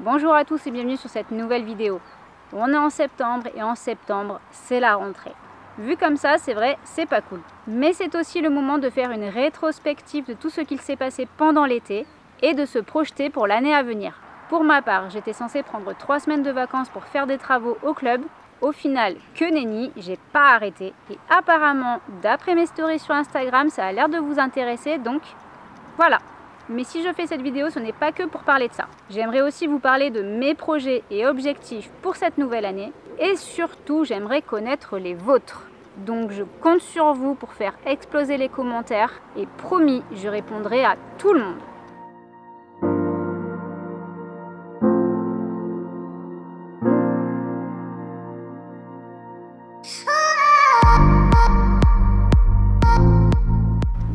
Bonjour à tous et bienvenue sur cette nouvelle vidéo. On est en septembre et en septembre, c'est la rentrée. Vu comme ça, c'est vrai, c'est pas cool. Mais c'est aussi le moment de faire une rétrospective de tout ce qu'il s'est passé pendant l'été et de se projeter pour l'année à venir. Pour ma part, j'étais censée prendre 3 semaines de vacances pour faire des travaux au club. Au final, que nenni, j'ai pas arrêté. Et apparemment, d'après mes stories sur Instagram, ça a l'air de vous intéresser, donc voilà. Mais si je fais cette vidéo, ce n'est pas que pour parler de ça. J'aimerais aussi vous parler de mes projets et objectifs pour cette nouvelle année. Et surtout, j'aimerais connaître les vôtres. Donc je compte sur vous pour faire exploser les commentaires. Et promis, je répondrai à tout le monde.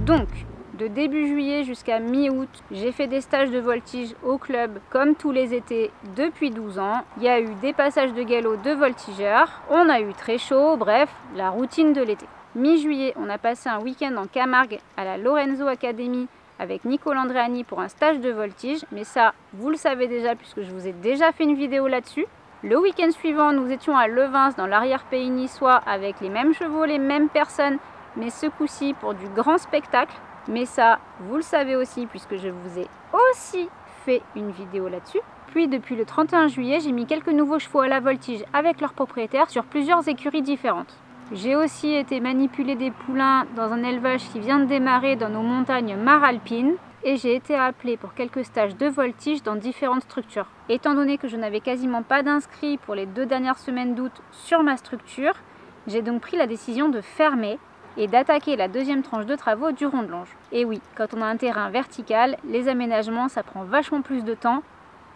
Donc, de début juillet jusqu'à mi-août, j'ai fait des stages de voltige au club comme tous les étés depuis 12 ans. Il y a eu des passages de galop de voltigeurs, on a eu très chaud, bref, la routine de l'été. Mi-juillet, on a passé un week-end en Camargue à la Lorenzo Academy avec Nico Landreani pour un stage de voltige. Mais ça, vous le savez déjà puisque je vous ai déjà fait une vidéo là-dessus. Le week-end suivant, nous étions à Levens dans l'arrière-pays niçois avec les mêmes chevaux, les mêmes personnes, mais ce coup-ci pour du grand spectacle. Mais ça, vous le savez aussi puisque je vous ai aussi fait une vidéo là-dessus. Puis depuis le 31 juillet, j'ai mis quelques nouveaux chevaux à la voltige avec leurs propriétaires sur plusieurs écuries différentes. J'ai aussi été manipuler des poulains dans un élevage qui vient de démarrer dans nos montagnes maralpines. Et j'ai été appelée pour quelques stages de voltige dans différentes structures. Étant donné que je n'avais quasiment pas d'inscrits pour les 2 dernières semaines d'août sur ma structure, j'ai donc pris la décision de fermer et d'attaquer la 2e tranche de travaux du Rondelonge. Et oui, quand on a un terrain vertical, les aménagements, ça prend vachement plus de temps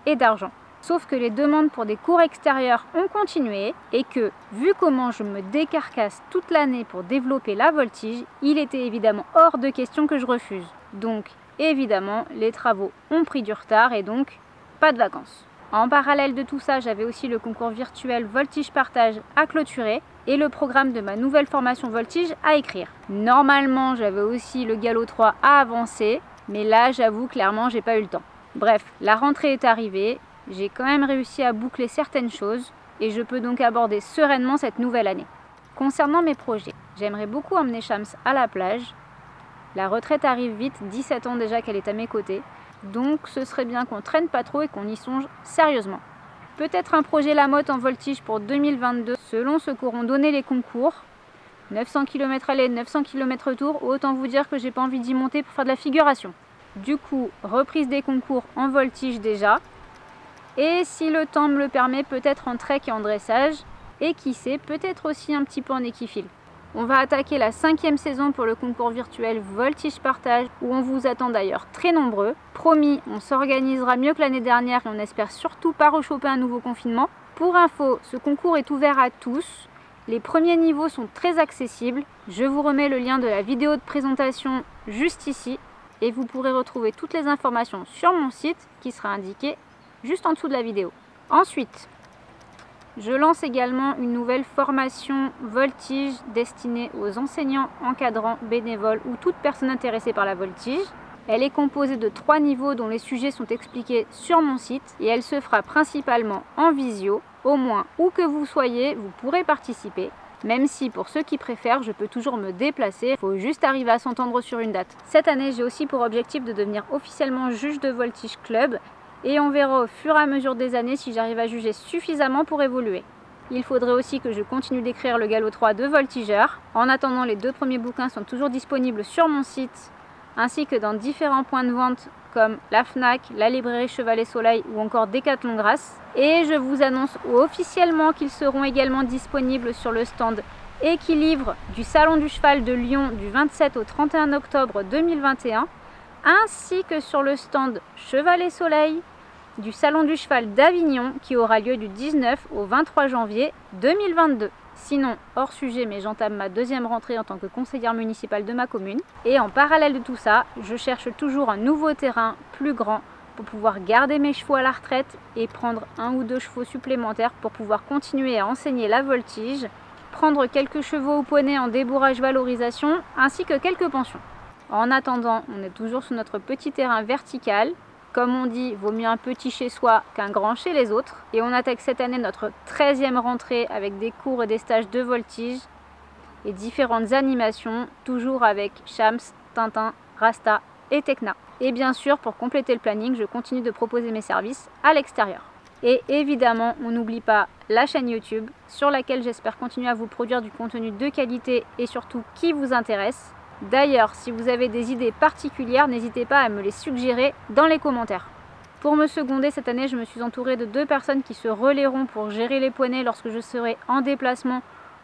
et d'argent. Sauf que les demandes pour des cours extérieurs ont continué et que, vu comment je me décarcasse toute l'année pour développer la voltige, il était évidemment hors de question que je refuse. Donc, évidemment, les travaux ont pris du retard et donc, pas de vacances. En parallèle de tout ça, j'avais aussi le concours virtuel Voltige Partage à clôturer et le programme de ma nouvelle formation voltige à écrire. Normalement, j'avais aussi le galop 3 à avancer, mais là, j'avoue, clairement, j'ai pas eu le temps. Bref, la rentrée est arrivée, j'ai quand même réussi à boucler certaines choses et je peux donc aborder sereinement cette nouvelle année. Concernant mes projets, j'aimerais beaucoup emmener Shams à la plage. La retraite arrive vite, 17 ans déjà qu'elle est à mes côtés. Donc ce serait bien qu'on traîne pas trop et qu'on y songe sérieusement. Peut-être un projet Lamotte en voltige pour 2022 selon ce qu'auront donné les concours. 900 km aller, 900 km retour, autant vous dire que j'ai pas envie d'y monter pour faire de la figuration. Du coup, reprise des concours en voltige déjà. Et si le temps me le permet, peut-être en trek et en dressage. Et qui sait, peut-être aussi un petit peu en équifile. On va attaquer la 5e saison pour le concours virtuel Voltige Partage où on vous attend d'ailleurs très nombreux. Promis, on s'organisera mieux que l'année dernière et on espère surtout pas rechoper un nouveau confinement. Pour info, ce concours est ouvert à tous. Les premiers niveaux sont très accessibles. Je vous remets le lien de la vidéo de présentation juste ici et vous pourrez retrouver toutes les informations sur mon site qui sera indiqué juste en dessous de la vidéo. Ensuite, je lance également une nouvelle formation voltige destinée aux enseignants, encadrants, bénévoles ou toute personne intéressée par la voltige. Elle est composée de 3 niveaux dont les sujets sont expliqués sur mon site et elle se fera principalement en visio. Au moins, où que vous soyez, vous pourrez participer. Même si pour ceux qui préfèrent, je peux toujours me déplacer, il faut juste arriver à s'entendre sur une date. Cette année, j'ai aussi pour objectif de devenir officiellement juge de Voltige Club. Et on verra au fur et à mesure des années si j'arrive à juger suffisamment pour évoluer. Il faudrait aussi que je continue d'écrire le galop 3 de voltigeur. En attendant, les 2 premiers bouquins sont toujours disponibles sur mon site, ainsi que dans différents points de vente comme la Fnac, la librairie Chevalet Soleil ou encore Decathlon Grasse. Et je vous annonce officiellement qu'ils seront également disponibles sur le stand Équilibre du Salon du Cheval de Lyon du 27 au 31 octobre 2021, ainsi que sur le stand Chevalet Soleil du Salon du Cheval d'Avignon qui aura lieu du 19 au 23 janvier 2022. Sinon, hors sujet, mais j'entame ma 2e rentrée en tant que conseillère municipale de ma commune. Et en parallèle de tout ça, je cherche toujours un nouveau terrain plus grand pour pouvoir garder mes chevaux à la retraite et prendre 1 ou 2 chevaux supplémentaires pour pouvoir continuer à enseigner la voltige, prendre quelques chevaux au poney en débourrage valorisation ainsi que quelques pensions. En attendant, on est toujours sur notre petit terrain vertical Comme on dit, vaut mieux un petit chez soi qu'un grand chez les autres. Et on attaque cette année notre 13e rentrée avec des cours et des stages de voltige et différentes animations, toujours avec Shams, Tintin, Rasta et Tekna. Et bien sûr, pour compléter le planning, je continue de proposer mes services à l'extérieur. Et évidemment, on n'oublie pas la chaîne YouTube, sur laquelle j'espère continuer à vous produire du contenu de qualité et surtout qui vous intéresse. D'ailleurs, si vous avez des idées particulières, n'hésitez pas à me les suggérer dans les commentaires. Pour me seconder cette année, je me suis entourée de 2 personnes qui se relayeront pour gérer les poneys lorsque je serai en déplacement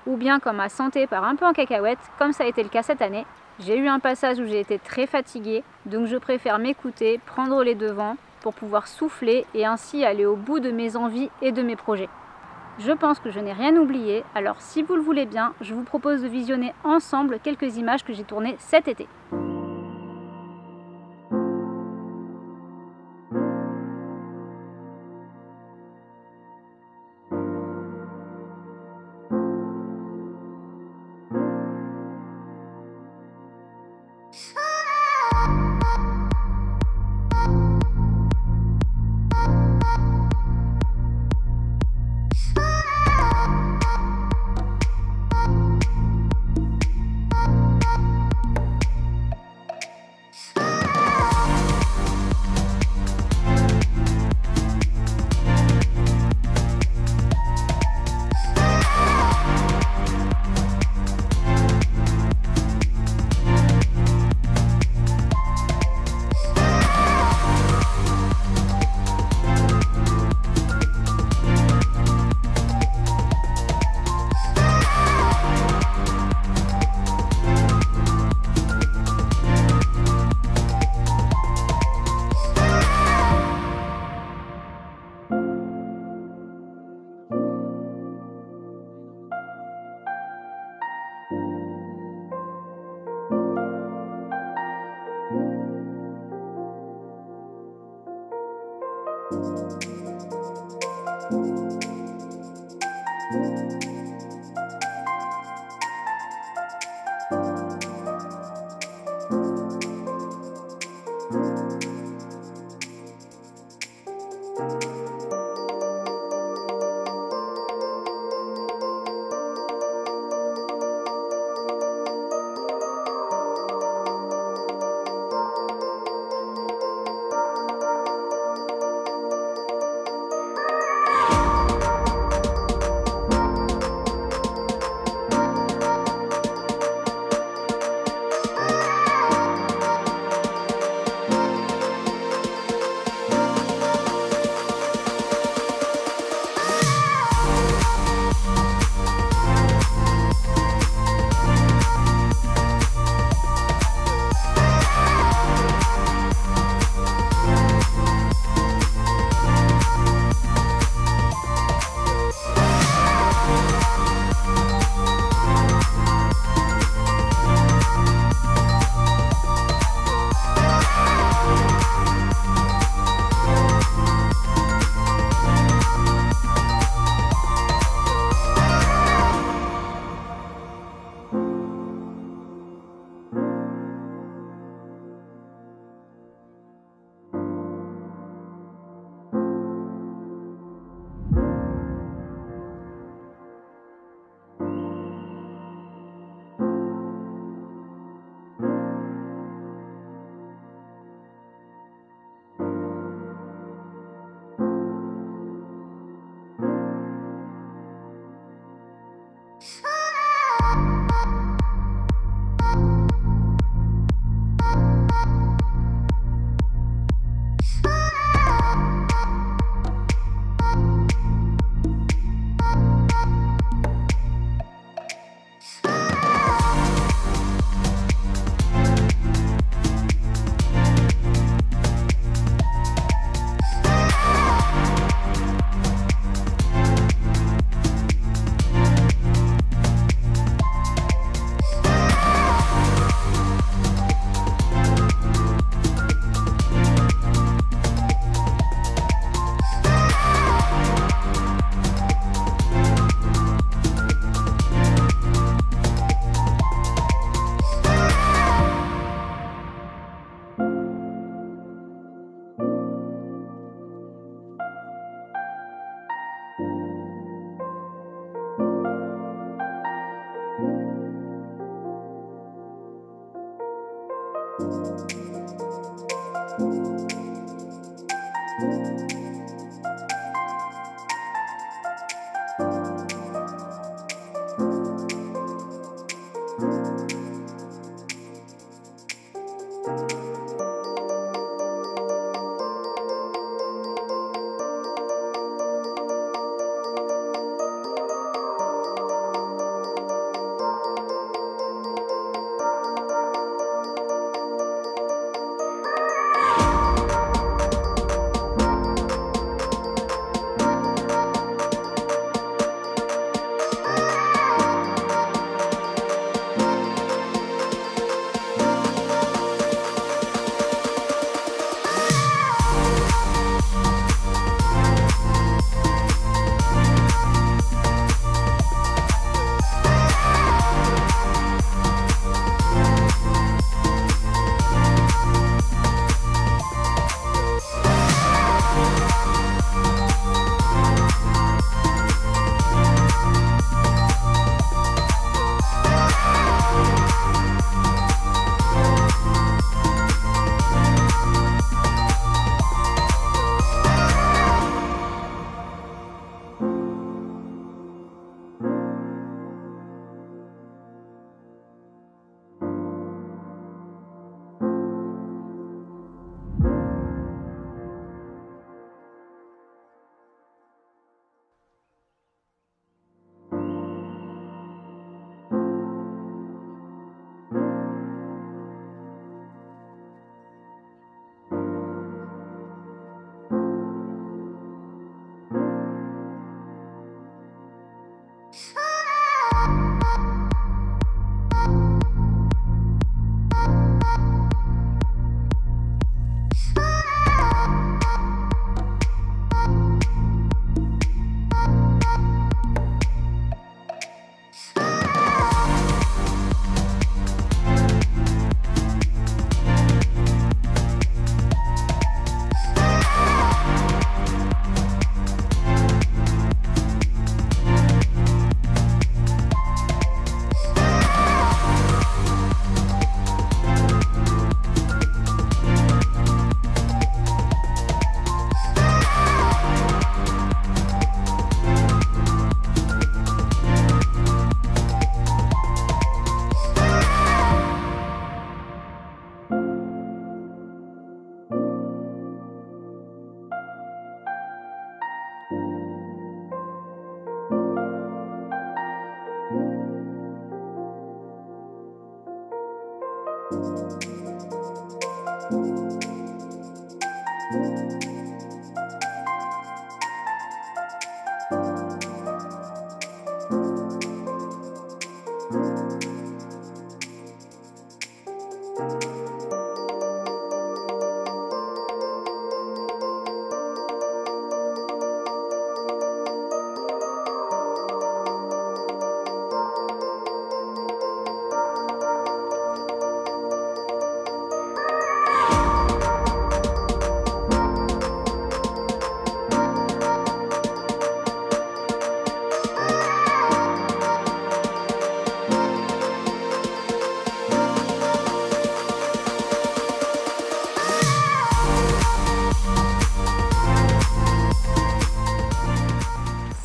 ou bien quand ma santé part un peu en cacahuète, comme ça a été le cas cette année. J'ai eu un passage où j'ai été très fatiguée, donc je préfère m'écouter, prendre les devants pour pouvoir souffler et ainsi aller au bout de mes envies et de mes projets. Je pense que je n'ai rien oublié, alors si vous le voulez bien, je vous propose de visionner ensemble quelques images que j'ai tournées cet été.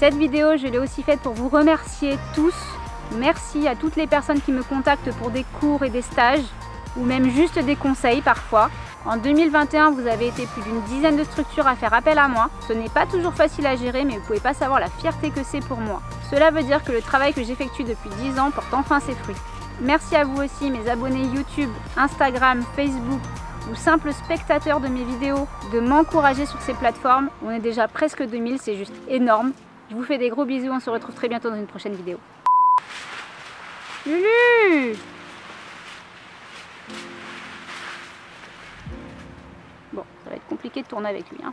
Cette vidéo, je l'ai aussi faite pour vous remercier tous. Merci à toutes les personnes qui me contactent pour des cours et des stages, ou même juste des conseils parfois. En 2021, vous avez été plus d'une dizaine de structures à faire appel à moi. Ce n'est pas toujours facile à gérer, mais vous ne pouvez pas savoir la fierté que c'est pour moi. Cela veut dire que le travail que j'effectue depuis 10 ans porte enfin ses fruits. Merci à vous aussi, mes abonnés YouTube, Instagram, Facebook ou simples spectateurs de mes vidéos, de m'encourager sur ces plateformes. On est déjà presque 2000, c'est juste énorme. Je vous fais des gros bisous, on se retrouve très bientôt dans une prochaine vidéo. Lulu! Bon, ça va être compliqué de tourner avec lui, hein.